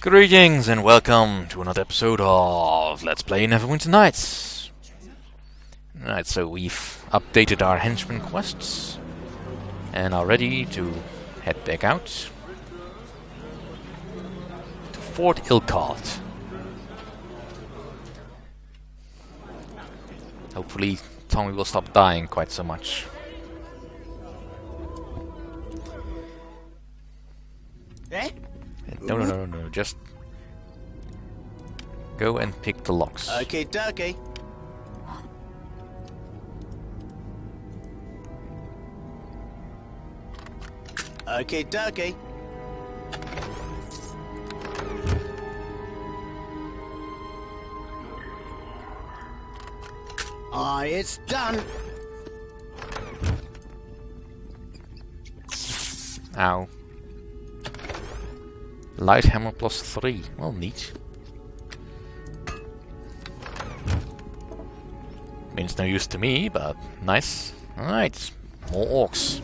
Greetings and welcome to another episode of Let's Play Neverwinter Nights. Right, so we've updated our henchman quests and are ready to head back out to Fort Ilkart. Hopefully Tommy will stop dying quite so much. Eh? No, just go and pick the locks. Okay, dokie. Okay, dokie. It's done. Ow. Light hammer plus 3. Well, neat. Means no use to me, but nice. Alright, more orcs.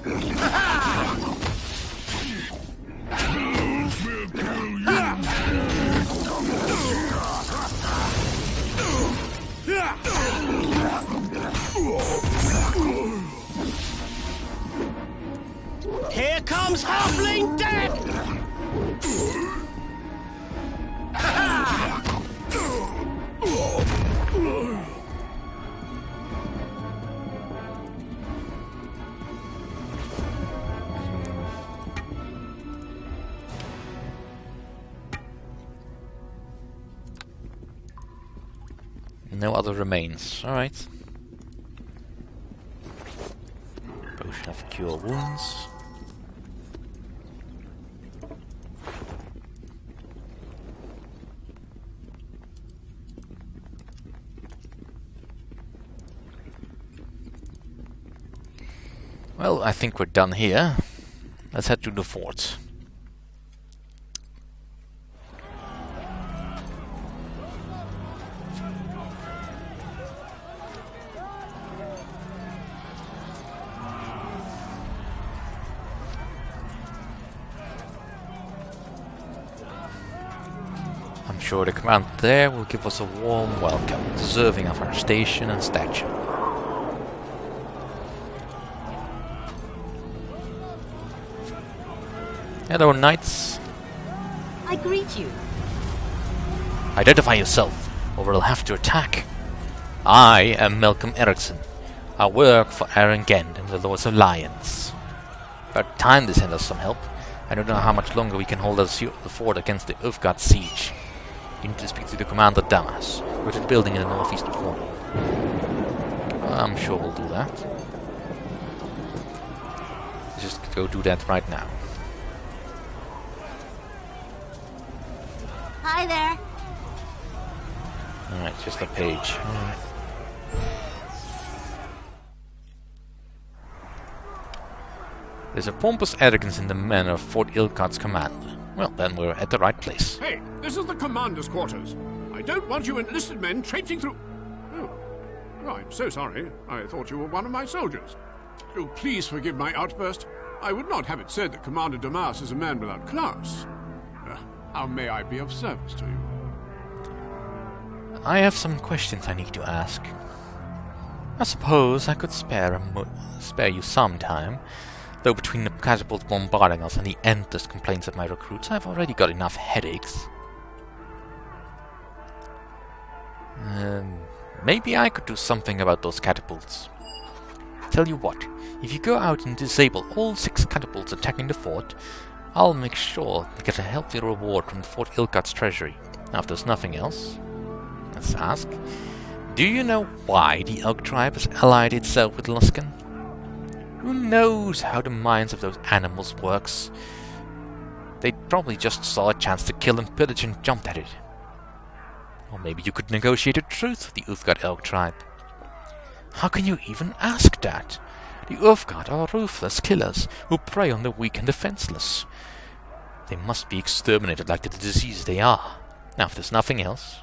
Here comes Halfling Death! No other remains. Alright. Potion of cure wounds. Well, I think we're done here. Let's head to the fort. I'm sure the command there will give us a warm welcome, deserving of our station and stature. Hello, knights. I greet you. Identify yourself, or we'll have to attack. I am Malcolm Erikson. I work for Aaron Gend and the Lord's Alliance. About time they send us some help. I don't know how much longer we can hold the fort against the Ulfgard siege. You need to speak to the Commander Damas. We're at the building in the northeastern corner. I'm sure we'll do that. Just go do that right now. Hi there. Alright, just a page. Alright. There's a pompous arrogance in the manner of Fort Ilkart's commander. Well, then we're at the right place. Hey, this is the commander's quarters. I don't want you enlisted men traipsing through... Oh, I'm so sorry. I thought you were one of my soldiers. Oh, please forgive my outburst. I would not have it said that Commander Damas is a man without class. How may I be of service to you? I have some questions I need to ask. I suppose I could spare you some time, though between the catapult bombarding us and the endless complaints of my recruits, I've already got enough headaches. Maybe I could do something about those catapults. Tell you what, if you go out and disable all 6 catapults attacking the fort, I'll make sure they get a healthy reward from Fort Ilkart's treasury. Now, if there's nothing else, let's ask, do you know why the Elk tribe has allied itself with Luskan? Who knows how the minds of those animals works? They probably just saw a chance to kill and pillage and jumped at it. Or maybe you could negotiate a truce with the Ulfgard Elk tribe. How can you even ask that? The Ulfgard are ruthless killers who prey on the weak and defenseless. They must be exterminated like the disease they are. Now, if there's nothing else...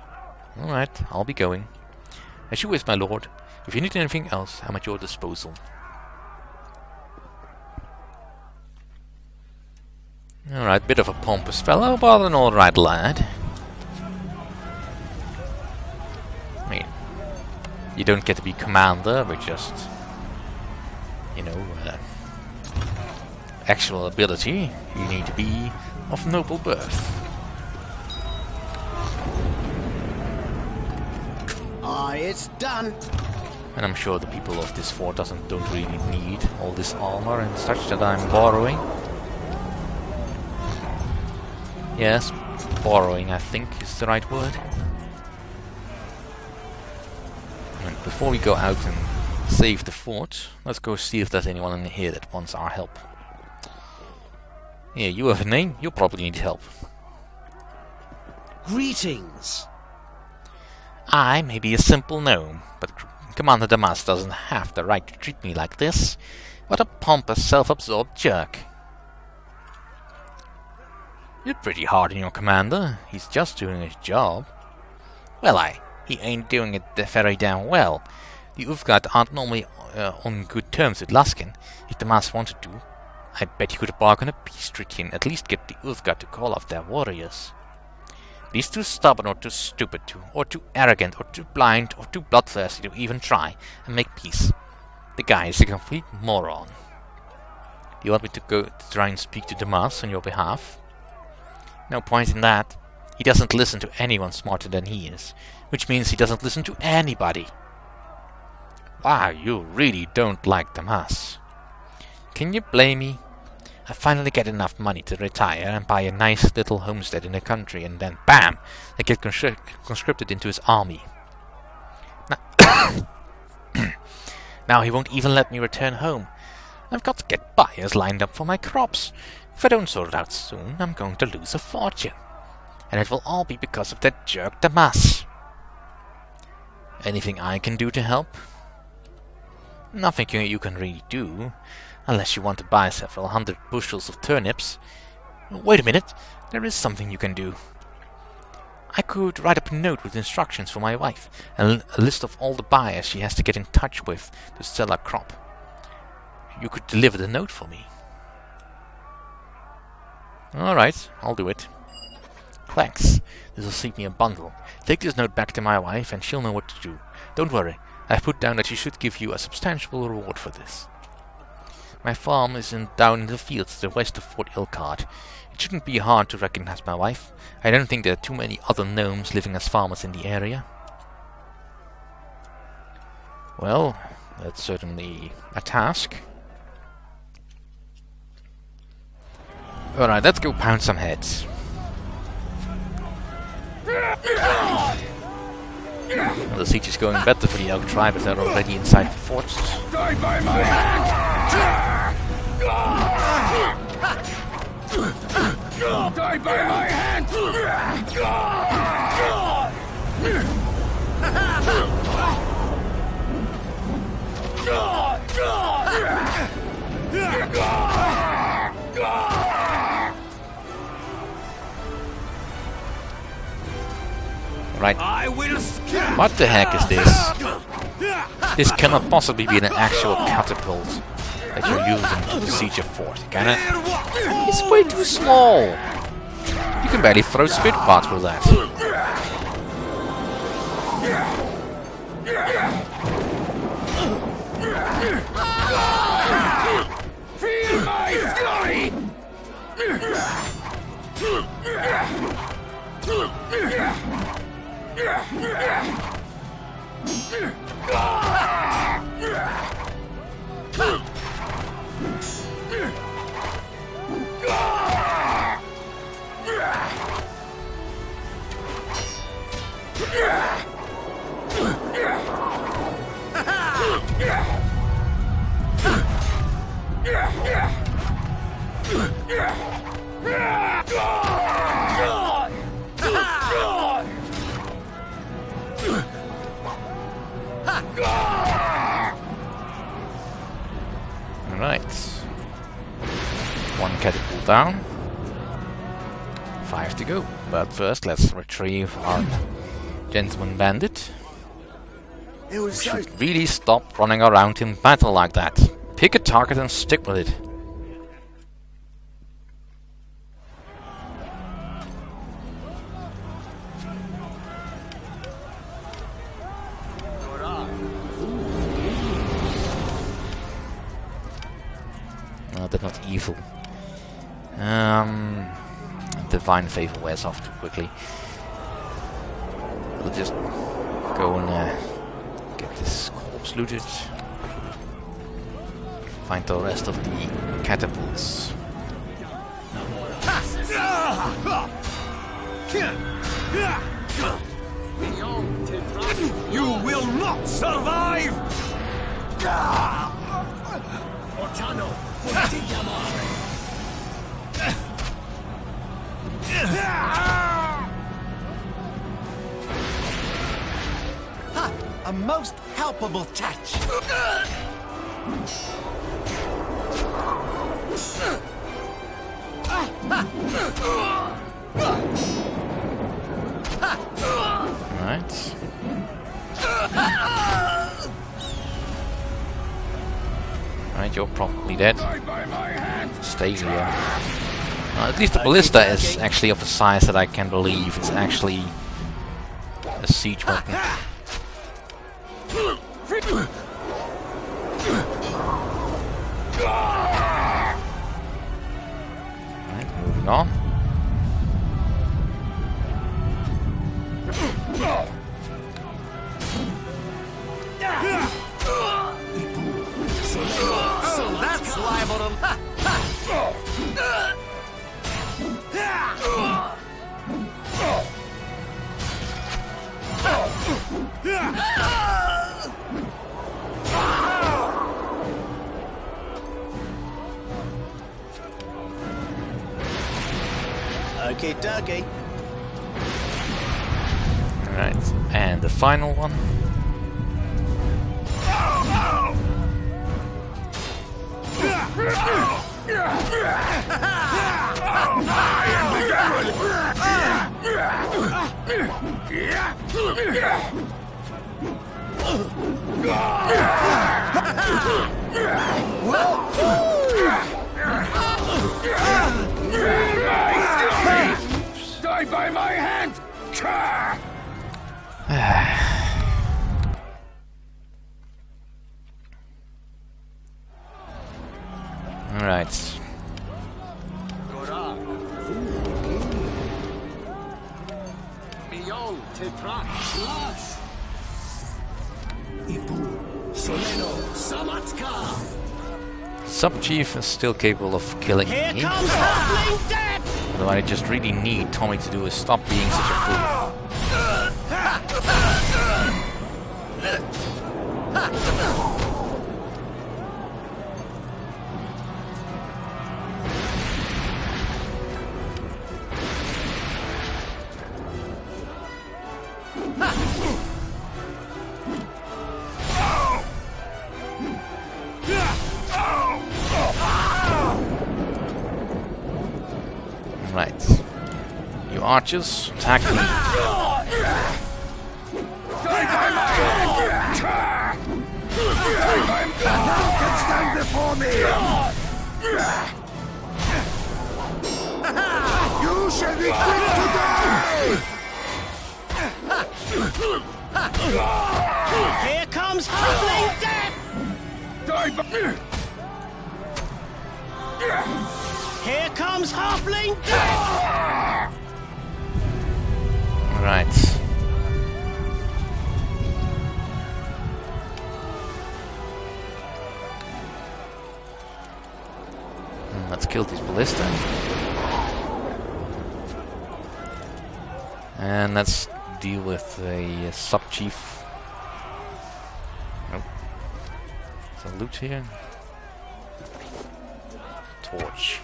Alright, I'll be going. As you wish, my lord. If you need anything else, I'm at your disposal. Alright, bit of a pompous fellow, but an alright lad. I mean, you don't get to be commander, but just, you know, actual ability. You need to be of noble birth. Aye, it's done. And I'm sure the people of this fort don't really need all this armor and such that I'm borrowing. Yes, borrowing I think is the right word. And before we go out and save the fort, let's go see if there's anyone in here that wants our help. Yeah, you have a name, you probably need help. Greetings. I may be a simple gnome, but Commander Damas doesn't have the right to treat me like this. What a pompous, self-absorbed jerk. You're pretty hard on your commander. He's just doing his job. Well, he ain't doing it very damn well. The Ulfgard aren't normally on good terms with Laskin. If Damas wanted to, I bet he could bargain a peace treaty and at least get the Ulfgard to call off their warriors. But he's too stubborn or too stupid to, or too arrogant or too blind or too bloodthirsty to even try and make peace. The guy is a complete moron. Do you want me to go to try and speak to Damas on your behalf? No point in that. He doesn't listen to anyone smarter than he is, which means he doesn't listen to anybody. Wow, you really don't like Damas. Can you blame me? I finally get enough money to retire and buy a nice little homestead in the country, and then BAM! I get conscripted into his army. Now he won't even let me return home. I've got to get buyers lined up for my crops. If I don't sort it out soon, I'm going to lose a fortune. And it will all be because of that jerk Damas. Anything I can do to help? Nothing you can really do, unless you want to buy several hundred bushels of turnips. Wait a minute, there is something you can do. I could write up a note with instructions for my wife, and a list of all the buyers she has to get in touch with to sell her crop. You could deliver the note for me. Alright, I'll do it. Thanks. This will save me a bundle. Take this note back to my wife and she'll know what to do. Don't worry, I've put down that she should give you a substantial reward for this. My farm is down in the fields to the west of Fort Ilkard. It shouldn't be hard to recognize my wife. I don't think there are too many other gnomes living as farmers in the area. Well, that's certainly a task. Alright, let's go pound some heads. Well, the siege is going better for the Elk tribe as they're already inside the forts. Die by my hand! Die by my hand! Right. What the heck is this? This cannot possibly be an actual catapult that you're using to siege a fort, can it? It's way too small. You can barely throw spit parts with that. Feel my fury! Alright. One catapult down. 5 to go. But first, let's retrieve our gentleman bandit. It Should really stop running around in battle like that. Pick a target and stick with it. evil. Divine favor wears off too quickly. We'll just go and get this corpse looted. Find the rest of the catapults. You will not survive! A most palpable touch. Right. Right, you're probably dead. Stay here. At least the ballista is actually of a size that I can believe it's actually a siege weapon. Right, moving on. So that's liable to... Okay, dokie. Alright, and the final one. Die by my hand! Alright. Sub-Chief is still capable of killing me. Here comes halfling death! What I just really need Tommy to do is stop being such a fool. Right. You archers, attack me. Stand before me! You shall be quick to die! Here comes halfling death! Die by... Here comes halfling death! Right. Let's kill this ballista. And let's deal with a sub-chief. Nope. Is there loot here? Torch.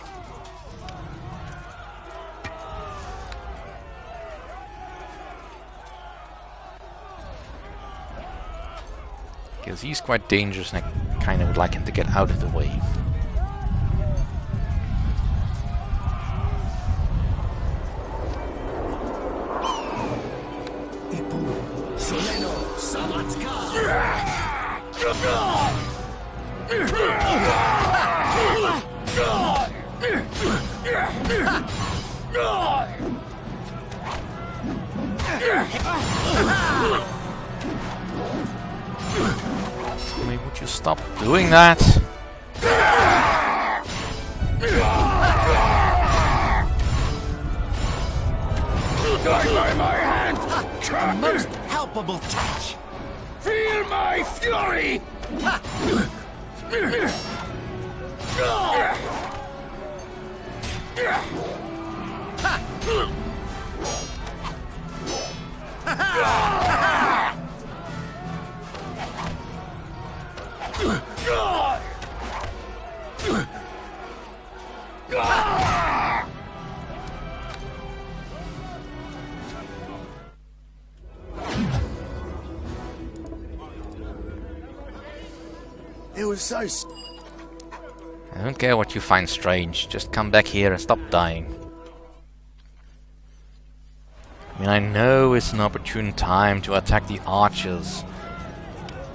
Because he's quite dangerous and I kind of would like him to get out of the way. Would you stop doing that? Die by my hand! A most palpable touch. Feel my fury! It was so. I don't care what you find strange, just come back here and stop dying. I mean, I know it's an opportune time to attack the archers,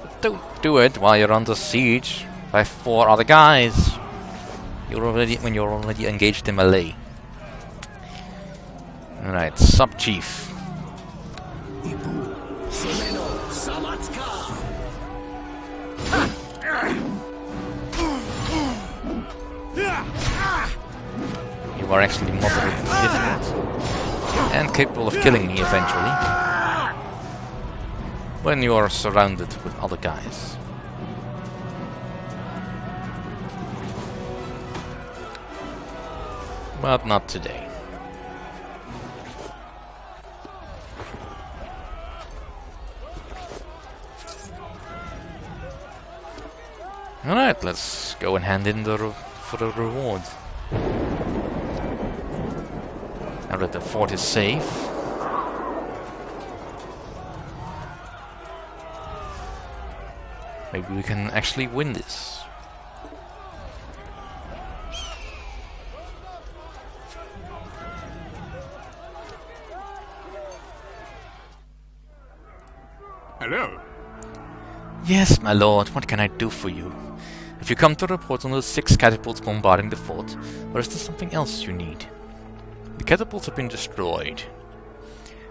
but don't do it while you're under siege by 4 other guys. When you're already engaged in melee. Alright, Sub-Chief. You are actually moderately difficult and capable of killing me eventually when you are surrounded with other guys. But not today. Alright, let's go and hand in for the reward. Now that the fort is safe. Maybe we can actually win this. Hello. Yes, my lord, what can I do for you? If you come to report on the 6 catapults bombarding the fort, or is there something else you need? The catapults have been destroyed.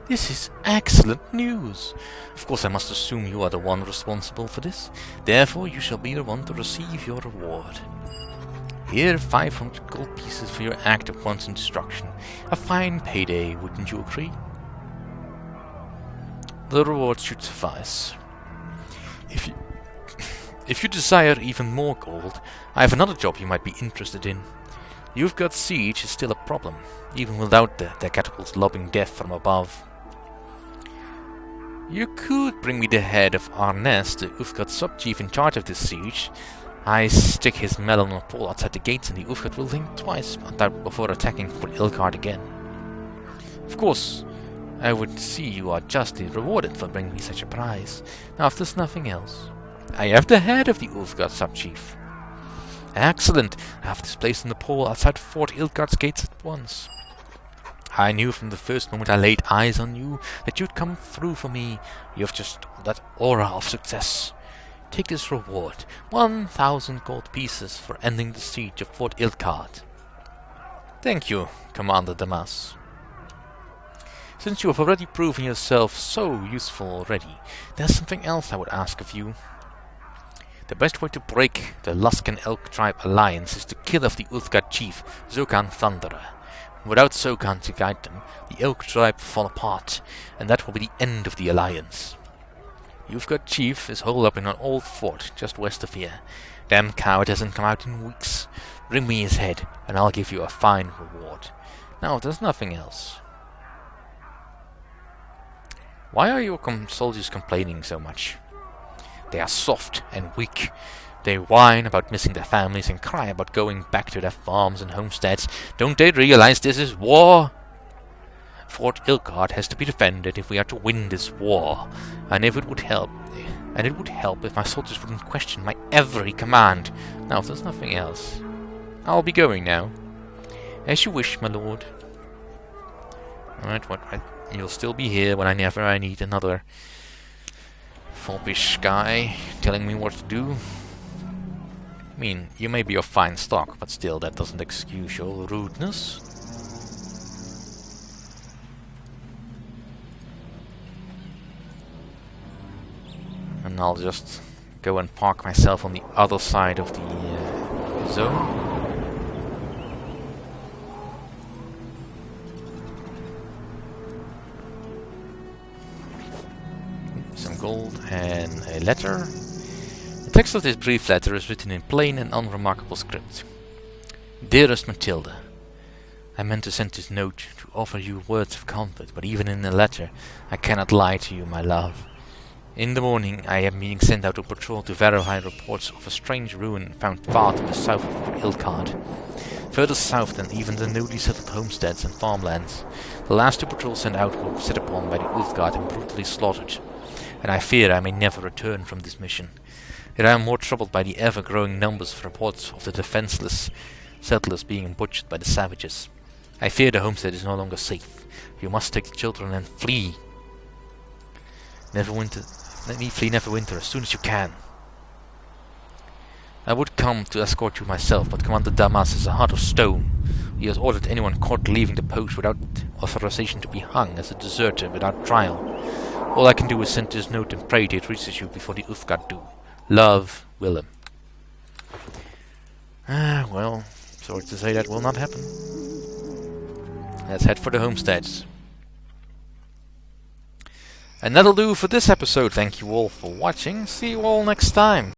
This is excellent news. Of course, I must assume you are the one responsible for this. Therefore, you shall be the one to receive your reward. Here, 500 gold pieces for your act of wanton destruction. A fine payday, wouldn't you agree? The reward should suffice. If you desire even more gold, I have another job you might be interested in. You've got siege is still a problem, even without their catapults lobbing death from above. You could bring me the head of Arnes, the Ufgat sub-chief in charge of this siege. I stick his melon on a pole outside the gates and the Ufgat will think twice before attacking Fort Ilgard again. Of course, I would see you are justly rewarded for bringing me such a prize. Now, if there's nothing else, I have the head of the Ufgat sub-chief. Excellent! I have this placed on the pole outside Fort Ilgard's gates at once. I knew from the first moment I laid eyes on you that you'd come through for me. You have just that aura of success. Take this reward, 1,000 gold pieces for ending the siege of Fort Ilgard. Thank you, Commander Damas. Since you have already proven yourself so useful already, there's something else I would ask of you. The best way to break the Luskan Elk Tribe alliance is to kill off the Ulthgard chief, Zokan Thunderer. Without Zokan to guide them, the Elk Tribe will fall apart, and that will be the end of the alliance. Ulthgard chief is holed up in an old fort just west of here. Damn coward hasn't come out in weeks. Bring me his head, and I'll give you a fine reward. Now, if there's nothing else. Why are your soldiers complaining so much? They are soft and weak. They whine about missing their families and cry about going back to their farms and homesteads. Don't they realize this is war? Fort Ilgard has to be defended if we are to win this war, and it would help if my soldiers wouldn't question my every command. Now, if there's nothing else, I'll be going now. As you wish, my lord. Alright, you'll still be here whenever I need another foppish guy telling me what to do. I mean, you may be of fine stock, but still that doesn't excuse your rudeness. And I'll just go and park myself on the other side of the zone. gold and a letter. The text of this brief letter is written in plain and unremarkable script. Dearest Matilda, I meant to send this note to offer you words of comfort, but even in a letter I cannot lie to you, my love. In the morning I am being sent out to patrol to verify reports of a strange ruin found far to the south of Ilkard. Further south than even the newly settled homesteads and farmlands. The last 2 patrols sent out were set upon by the Ulfgard and brutally slaughtered, and I fear I may never return from this mission. Yet I am more troubled by the ever-growing numbers of reports of the defenseless settlers being butchered by the savages. I fear the homestead is no longer safe. You must take the children and flee. Let me flee Neverwinter as soon as you can. I would come to escort you myself, but Commander Damas is a heart of stone. He has ordered anyone caught leaving the post without authorization to be hung as a deserter without trial. All I can do is send this note and pray that it reaches you before the Ulfgard do. Love, Willem. Well, sorry to say that will not happen. Let's head for the homesteads. And that'll do for this episode. Thank you all for watching. See you all next time.